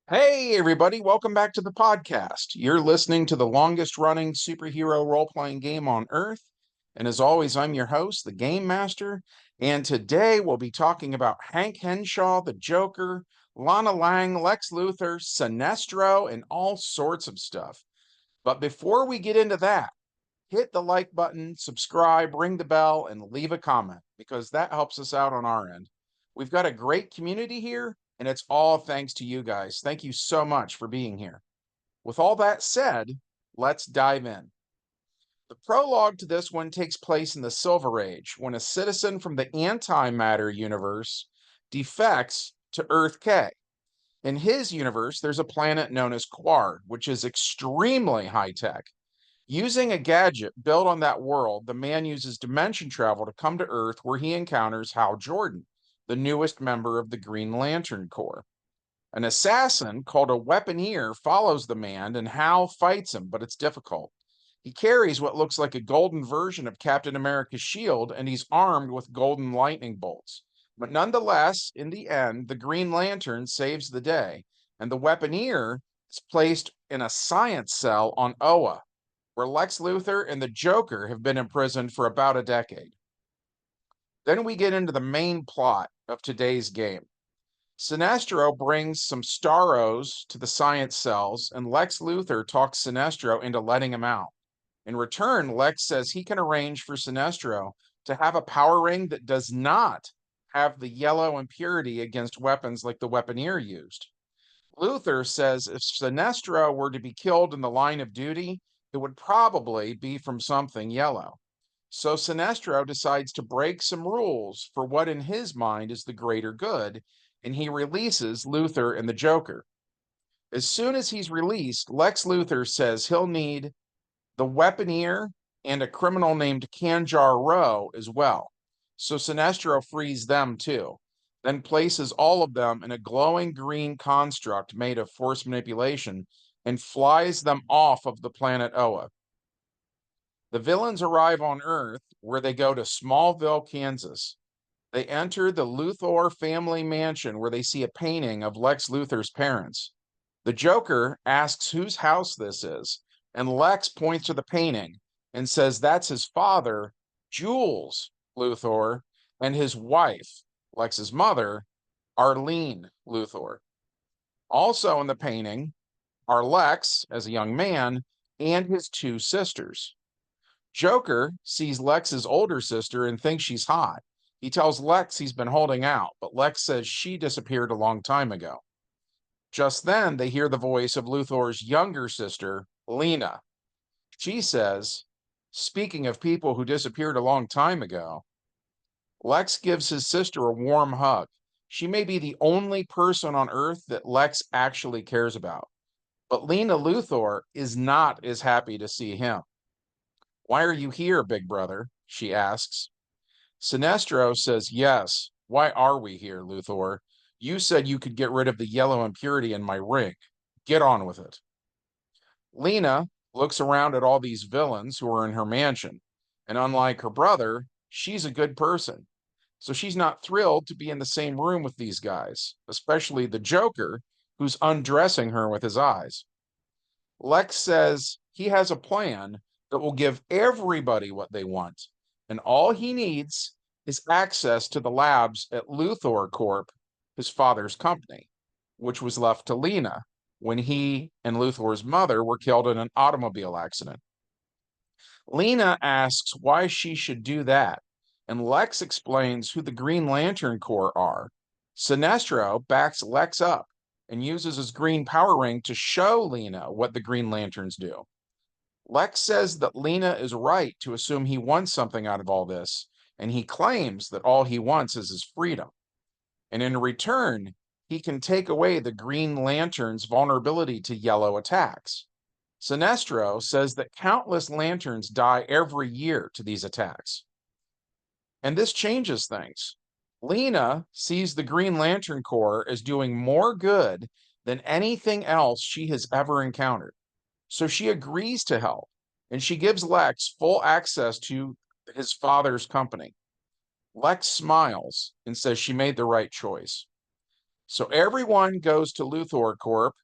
Hey, everybody, welcome back to the podcast. You're listening to the longest running superhero role playing game on Earth. And as always, I'm your host, the Game Master. And today we'll be talking about Hank Henshaw, the Joker, Lana Lang, Lex Luthor, Sinestro, and all sorts of stuff. But before we get into that, hit the like button, subscribe, ring the bell, and leave a comment because that helps us out on our end. We've got a great community here, and it's all thanks to you guys. Thank you so much for being here. With all that said, let's dive in. The prologue to this one takes place in the Silver Age when a citizen from the antimatter universe defects to Earth K. In his universe, there's a planet known as Quard, which is extremely high tech. Using a gadget built on that world, the man uses dimension travel to come to Earth where he encounters Hal Jordan, the newest member of the Green Lantern Corps. An assassin called a weaponeer follows the man and Hal fights him, but it's difficult. He carries what looks like a golden version of Captain America's shield and he's armed with golden lightning bolts. But nonetheless, in the end, the Green Lantern saves the day, and the weaponeer is placed in a science cell on Oa, where Lex Luthor and the Joker have been imprisoned for about a decade. Then we get into the main plot of today's game. Sinestro brings some Staros to the science cells, and Lex Luthor talks Sinestro into letting him out. In return, Lex says he can arrange for Sinestro to have a power ring that does not have the yellow impurity against weapons like the weaponeer used. Luthor says if Sinestro were to be killed in the line of duty, it would probably be from something yellow. So Sinestro decides to break some rules for what in his mind is the greater good, and he releases Luthor and the Joker. As soon as he's released, Lex Luthor says he'll need the weaponeer and a criminal named Kanjar Row as well. So Sinestro frees them too, then places all of them in a glowing green construct made of force manipulation and flies them off of the planet Oa. The villains arrive on Earth, where they go to Smallville, Kansas. They enter the Luthor family mansion, where they see a painting of Lex Luthor's parents. The Joker asks whose house this is, and Lex points to the painting and says that's his father, Jules Luthor, and his wife, Lex's mother, Arlene Luthor. Also in the painting are Lex as a young man and his two sisters. Joker sees Lex's older sister and thinks she's hot. He tells Lex he's been holding out, but Lex says she disappeared a long time ago. Just then, they hear the voice of Luthor's younger sister, Lena. She says, speaking of people who disappeared a long time ago, Lex gives his sister a warm hug. She may be the only person on Earth that Lex actually cares about. But Lena Luthor is not as happy to see him. Why are you here, big brother? She asks. Sinestro says, yes. Why are we here, Luthor? You said you could get rid of the yellow impurity in my ring. Get on with it. Lena looks around at all these villains who are in her mansion, and unlike her brother, she's a good person. So she's not thrilled to be in the same room with these guys, especially the Joker, who's undressing her with his eyes. Lex says he has a plan that will give everybody what they want, and all he needs is access to the labs at Luthor Corp, his father's company, which was left to Lena when he and Luthor's mother were killed in an automobile accident. Lena asks why she should do that, and Lex explains who the Green Lantern Corps are. Sinestro backs Lex up and uses his green power ring to show Lena what the Green Lanterns do. Lex says that Lena is right to assume he wants something out of all this, and he claims that all he wants is his freedom. And in return, he can take away the Green Lantern's vulnerability to yellow attacks. Sinestro says that countless lanterns die every year to these attacks. And this changes things. Lena sees the Green Lantern Corps as doing more good than anything else she has ever encountered. So she agrees to help, and she gives Lex full access to his father's company. Lex smiles and says she made the right choice. So everyone goes to Luthor Corp,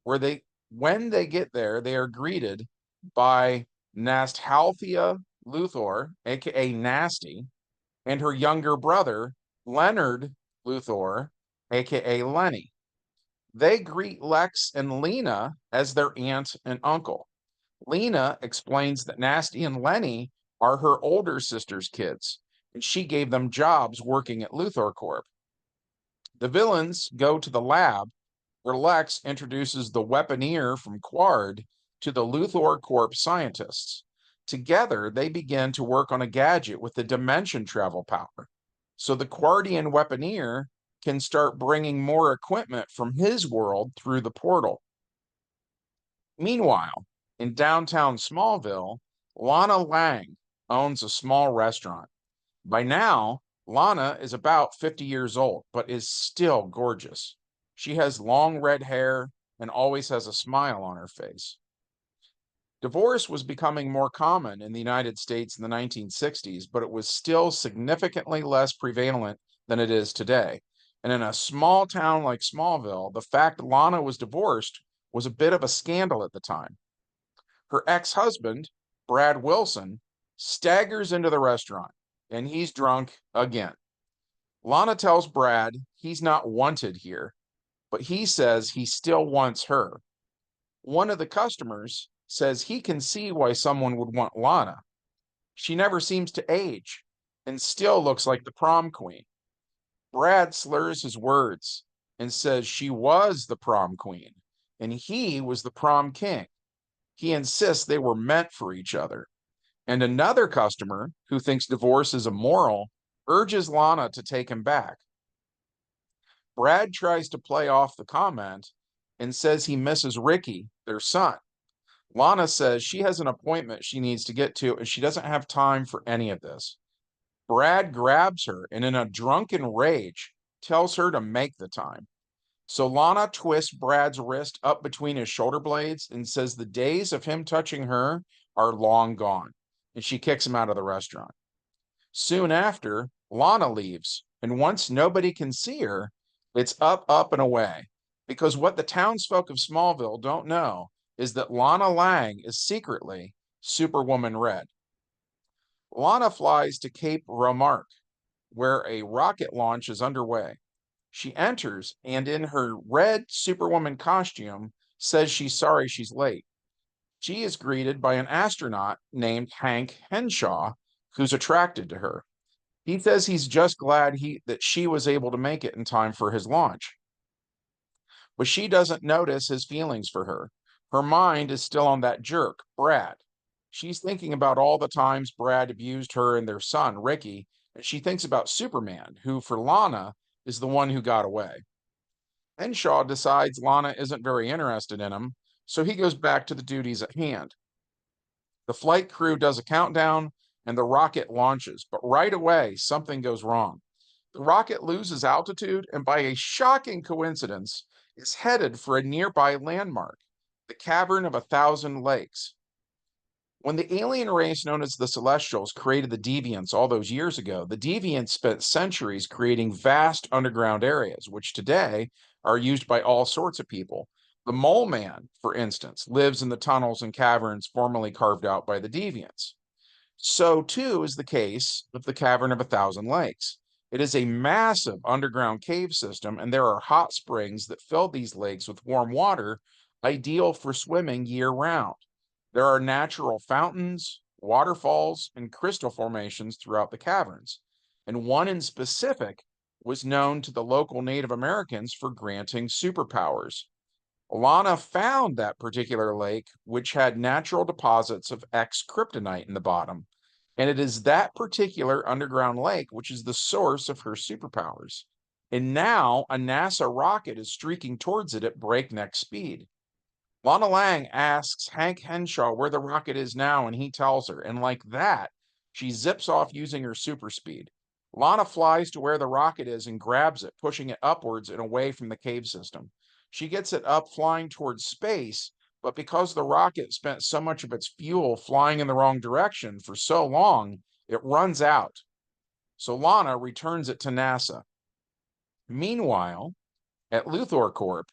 where when they get there, they are greeted by Nasthalthia Luthor, aka Nasty, and her younger brother, Leonard Luthor, aka Lenny. They greet Lex and Lena as their aunt and uncle. Lena explains that Nasty and Lenny are her older sister's kids, and she gave them jobs working at Luthor Corp. The villains go to the lab where Lex introduces the Weaponeer from Quard to the Luthor Corp scientists. Together, they begin to work on a gadget with the dimension travel power. So the Quardian Weaponeer can start bringing more equipment from his world through the portal. Meanwhile, in downtown Smallville, Lana Lang owns a small restaurant. By now, Lana is about 50 years old, but is still gorgeous. She has long red hair and always has a smile on her face. Divorce was becoming more common in the United States in the 1960s, but it was still significantly less prevalent than it is today. And in a small town like Smallville, the fact Lana was divorced was a bit of a scandal at the time. Her ex-husband, Brad Wilson, staggers into the restaurant, and he's drunk again. Lana tells Brad he's not wanted here, but he says he still wants her. One of the customers says he can see why someone would want Lana. She never seems to age and still looks like the prom queen. Brad slurs his words and says she was the prom queen and he was the prom king. He insists they were meant for each other. And another customer who thinks divorce is immoral urges Lana to take him back. Brad tries to play off the comment and says he misses Ricky, their son. Lana says she has an appointment she needs to get to and she doesn't have time for any of this. Brad grabs her and in a drunken rage tells her to make the time. So Lana twists Brad's wrist up between his shoulder blades and says the days of him touching her are long gone, and she kicks him out of the restaurant. Soon after, Lana leaves, and once nobody can see her, it's up, up, and away. Because what the townsfolk of Smallville don't know is that Lana Lang is secretly Superwoman Red. Lana flies to Cape Romark, where a rocket launch is underway. She enters and, in her red Superwoman costume, says she's sorry she's late. She is greeted by an astronaut named Hank Henshaw, who's attracted to her. He says he's just glad that she was able to make it in time for his launch. But she doesn't notice his feelings for her. Her mind is still on that jerk, Brad. She's thinking about all the times Brad abused her and their son, Ricky, and she thinks about Superman, who, for Lana, is the one who got away. Henshaw decides Lana isn't very interested in him, so he goes back to the duties at hand. The flight crew does a countdown and the rocket launches, but right away, something goes wrong. The rocket loses altitude and, by a shocking coincidence, is headed for a nearby landmark, the Cavern of 1,000 Lakes. When the alien race known as the Celestials created the Deviants all those years ago, the Deviants spent centuries creating vast underground areas, which today are used by all sorts of people. The Mole Man, for instance, lives in the tunnels and caverns formerly carved out by the Deviants. So, too, is the case with the Cavern of 1,000 Lakes. It is a massive underground cave system, and there are hot springs that fill these lakes with warm water, ideal for swimming year-round. There are natural fountains, waterfalls, and crystal formations throughout the caverns, and one in specific was known to the local Native Americans for granting superpowers. Lana found that particular lake, which had natural deposits of X-kryptonite in the bottom, and it is that particular underground lake which is the source of her superpowers. And now a NASA rocket is streaking towards it at breakneck speed. Lana Lang asks Hank Henshaw where the rocket is now, and he tells her, and like that, she zips off using her super speed. Lana flies to where the rocket is and grabs it, pushing it upwards and away from the cave system. She gets it up, flying towards space, but because the rocket spent so much of its fuel flying in the wrong direction for so long, it runs out. So Lana returns it to NASA. Meanwhile, At Luthor Corp,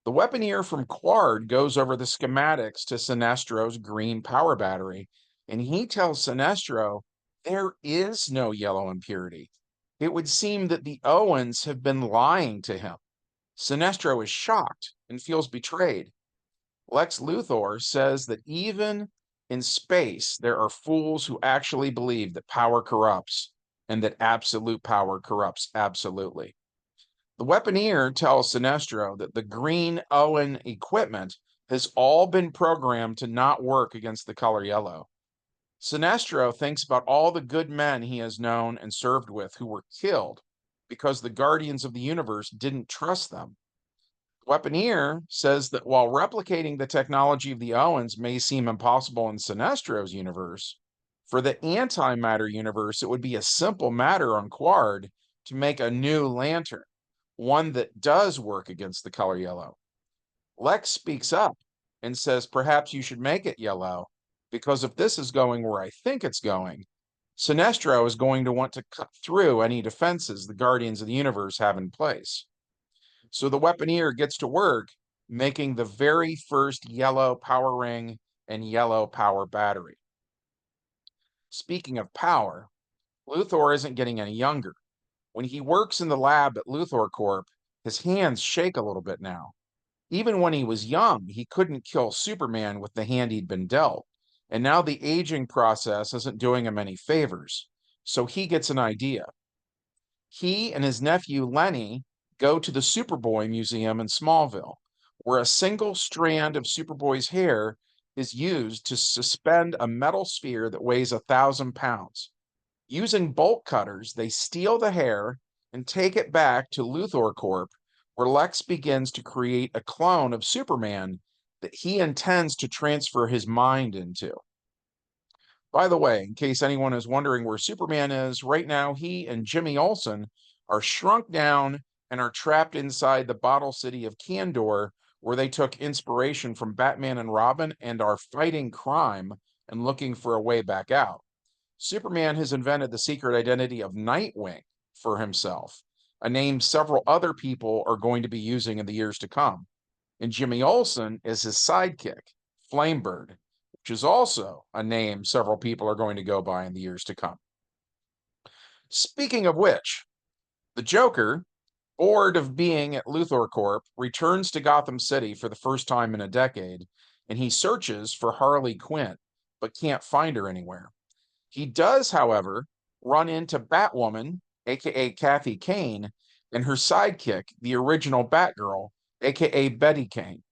the weaponeer from Quard goes over the schematics to Sinestro's green power battery, and he tells Sinestro there is no yellow impurity. It would seem that the Owens have been lying to him. Sinestro is shocked and feels betrayed. Lex Luthor says that even in space, there are fools who actually believe that power corrupts and that absolute power corrupts absolutely. The weaponeer tells Sinestro that the green Owen equipment has all been programmed to not work against the color yellow. Sinestro thinks about all the good men he has known and served with who were killed because the Guardians of the Universe didn't trust them. Weaponeer says that while replicating the technology of the Owens may seem impossible in Sinestro's universe, for the antimatter universe, it would be a simple matter on Quard to make a new lantern, one that does work against the color yellow. Lex speaks up and says perhaps you should make it yellow, because if this is going where I think it's going, Sinestro is going to want to cut through any defenses the Guardians of the Universe have in place. So the weaponeer gets to work making the very first yellow power ring and yellow power battery. Speaking of power, Luthor isn't getting any younger. When he works in the lab at Luthor Corp, his hands shake a little bit now. Even when he was young, he couldn't kill Superman with the hand he'd been dealt. And now the aging process isn't doing him any favors. So he gets an idea. He and his nephew Lenny go to the Superboy Museum in Smallville, where a single strand of Superboy's hair is used to suspend a metal sphere that weighs 1,000 pounds. Using bolt cutters, they steal the hair and take it back to Luthor Corp, where Lex begins to create a clone of Superman that he intends to transfer his mind into. By the way, in case anyone is wondering where Superman is, right now he and Jimmy Olsen are shrunk down and are trapped inside the bottle city of Kandor, where they took inspiration from Batman and Robin and are fighting crime and looking for a way back out. Superman has invented the secret identity of Nightwing for himself, a name several other people are going to be using in the years to come. And Jimmy Olsen is his sidekick, Flamebird, which is also a name several people are going to go by in the years to come. Speaking of which, the Joker, bored of being at Luthor Corp, returns to Gotham City for the first time in a decade, and he searches for Harley Quinn, but can't find her anywhere. He does, however, run into Batwoman, aka Kathy Kane, and her sidekick, the original Batgirl, aka Betty Kane.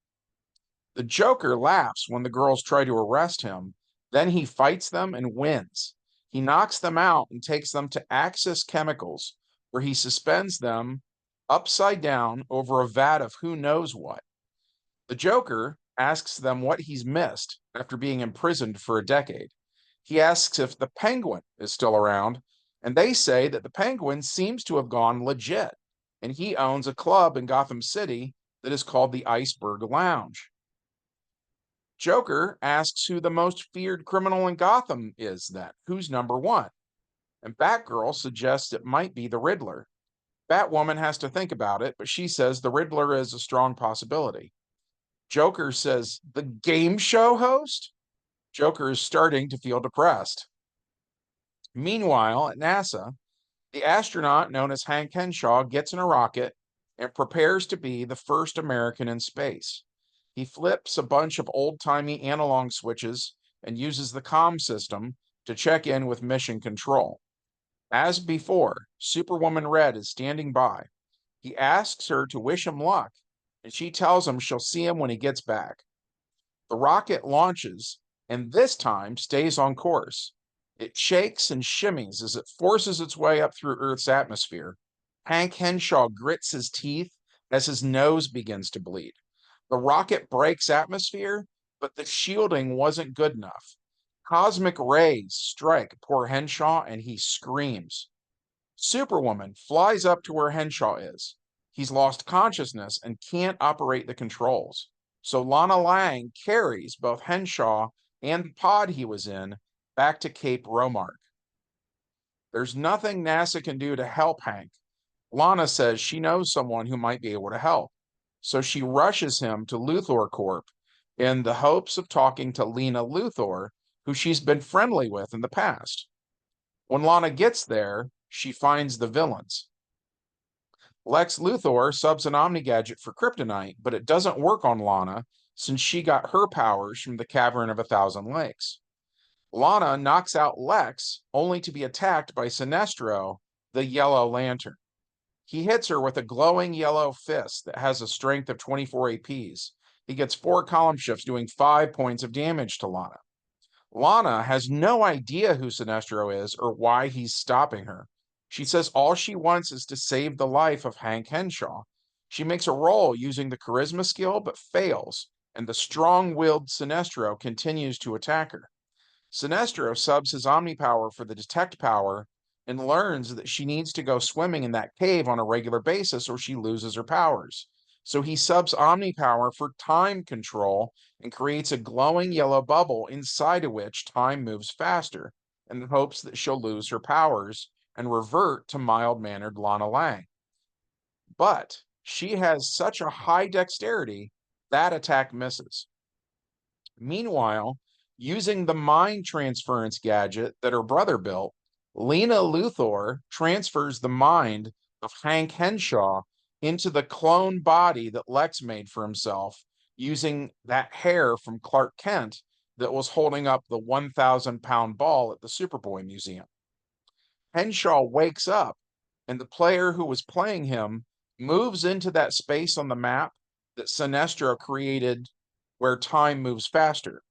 The Joker laughs when the girls try to arrest him, then he fights them and wins. He knocks them out and takes them to Axis Chemicals, where he suspends them upside down over a vat of who knows what. The Joker asks them what he's missed after being imprisoned for a decade. He asks if the Penguin is still around, and they say that the Penguin seems to have gone legit, and he owns a club in Gotham City that is called the Iceberg Lounge. Joker asks who the most feared criminal in Gotham is then, who's number one, and Batgirl suggests it might be the Riddler. Batwoman has to think about it, but she says the Riddler is a strong possibility. Joker says, the game show host? Joker is starting to feel depressed. Meanwhile, at NASA, the astronaut known as Hank Henshaw gets in a rocket and prepares to be the first American in space. He flips a bunch of old-timey analog switches and uses the comm system to check in with mission control. As before, Superwoman Red is standing by. He asks her to wish him luck, and she tells him she'll see him when he gets back. The rocket launches, and this time stays on course. It shakes and shimmies as it forces its way up through Earth's atmosphere. Hank Henshaw grits his teeth as his nose begins to bleed. The rocket breaks atmosphere, but the shielding wasn't good enough. Cosmic rays strike poor Henshaw, and he screams. Superwoman flies up to where Henshaw is. He's lost consciousness and can't operate the controls. So Lana Lang carries both Henshaw and the pod he was in back to Cape Romark. There's nothing NASA can do to help Hank, Lana says she knows someone who might be able to help, so she rushes him to Luthor Corp in the hopes of talking to Lena Luthor, who she's been friendly with in the past. When Lana gets there, she finds the villains. Lex Luthor subs an Omni-Gadget for kryptonite, but it doesn't work on Lana since she got her powers from the Cavern of a Thousand Lakes. Lana knocks out Lex, only to be attacked by Sinestro, the Yellow Lantern. He hits her with a glowing yellow fist that has a strength of 24 APs. He gets 4 column shifts, doing 5 points of damage to Lana. Lana has no idea who Sinestro is or why he's stopping her. She says all she wants is to save the life of Hank Henshaw. She makes a roll using the charisma skill but fails, and the strong-willed Sinestro continues to attack her. Sinestro subs his Omni power for the detect power and learns that she needs to go swimming in that cave on a regular basis or she loses her powers. So he subs Omni power for time control and creates a glowing yellow bubble inside of which time moves faster in the hopes that she'll lose her powers and revert to mild-mannered Lana Lang. But she has such a high dexterity, that attack misses. Meanwhile, using the mind transference gadget that her brother built, Lena Luthor transfers the mind of Hank Henshaw into the clone body that Lex made for himself using that hair from Clark Kent that was holding up the 1,000-pound ball at the Superboy Museum. Henshaw wakes up, and the player who was playing him moves into that space on the map that Sinestro created where time moves faster.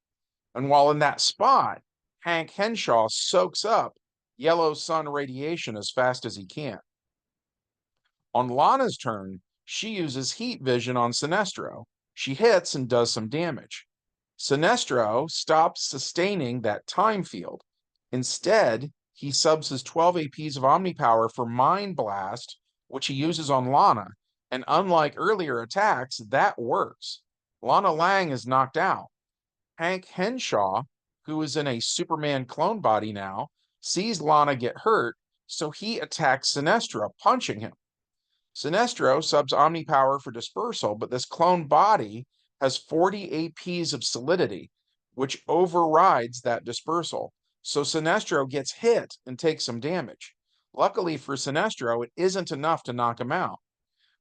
And while in that spot, Hank Henshaw soaks up yellow sun radiation as fast as he can. On Lana's turn, she uses heat vision on Sinestro. She hits and does some damage. Sinestro stops sustaining that time field. Instead, he subs his 12 APs of Omni Power for Mind Blast, which he uses on Lana. And unlike earlier attacks, that works. Lana Lang is knocked out. Hank Henshaw, who is in a Superman clone body now, sees Lana get hurt, so he attacks Sinestro, punching him. Sinestro subs Omni Power for dispersal, but this clone body has 40 APs of solidity, which overrides that dispersal. So Sinestro gets hit and takes some damage. Luckily for Sinestro, it isn't enough to knock him out.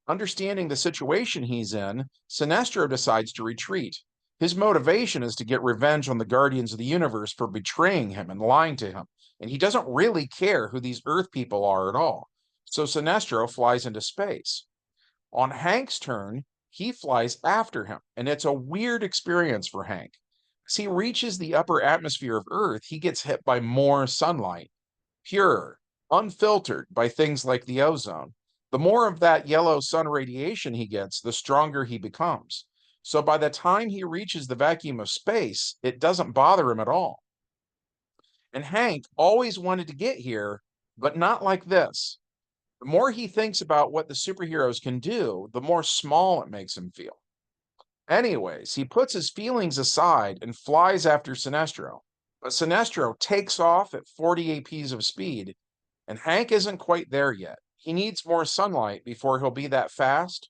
Understanding the situation he's in, Sinestro decides to retreat. His motivation is to get revenge on the Guardians of the Universe for betraying him and lying to him, and he doesn't really care who these Earth people are at all. So Sinestro flies into space. On Hank's turn, he flies after him, and it's a weird experience for Hank. As he reaches the upper atmosphere of Earth, he gets hit by more sunlight, pure, unfiltered by things like the ozone. The more of that yellow sun radiation he gets, the stronger he becomes. So by the time he reaches the vacuum of space, it doesn't bother him at all. And Hank always wanted to get here, but not like this. The more he thinks about what the superheroes can do, the more small it makes him feel. Anyways, he puts his feelings aside and flies after Sinestro. But Sinestro takes off at 40 APs of speed, and Hank isn't quite there yet. He needs more sunlight before he'll be that fast.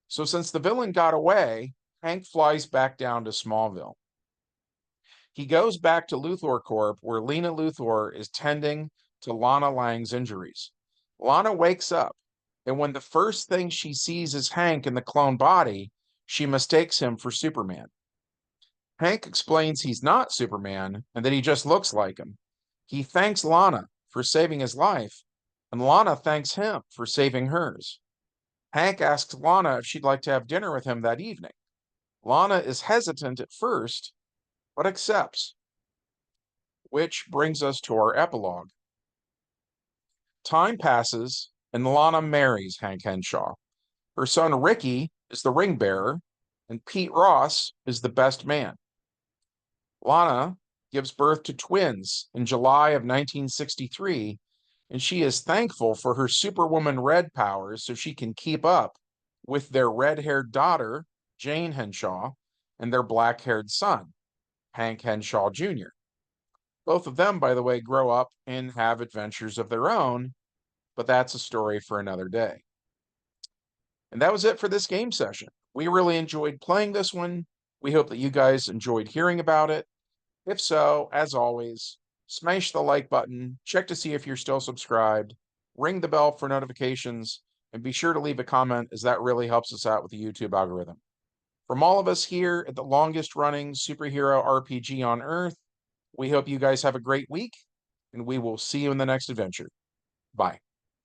So since the villain got away, Hank flies back down to Smallville. He goes back to Luthor Corp, where Lena Luthor is tending to Lana Lang's injuries. Lana wakes up, and when the first thing she sees is Hank in the clone body, she mistakes him for Superman. Hank explains he's not Superman and that he just looks like him. He thanks Lana for saving his life, and Lana thanks him for saving hers. Hank asks Lana if she'd like to have dinner with him that evening. Lana is hesitant at first, but accepts. Which brings us to our epilogue. Time passes, and Lana marries Hank Henshaw. Her son Ricky is the ring bearer, and Pete Ross is the best man. Lana gives birth to twins in July of 1963, and she is thankful for her Superwoman red powers so she can keep up with their red-haired daughter, Jane Henshaw, and their black-haired son, Hank Henshaw Jr. Both of them, by the way, grow up and have adventures of their own, but that's a story for another day. And that was it for this game session. We really enjoyed playing this one. We hope that you guys enjoyed hearing about it. If so, as always, smash the like button, check to see if you're still subscribed, ring the bell for notifications, and be sure to leave a comment as that really helps us out with the YouTube algorithm. From all of us here at the longest running superhero RPG on Earth, we hope you guys have a great week, and we will see you in the next adventure. Bye.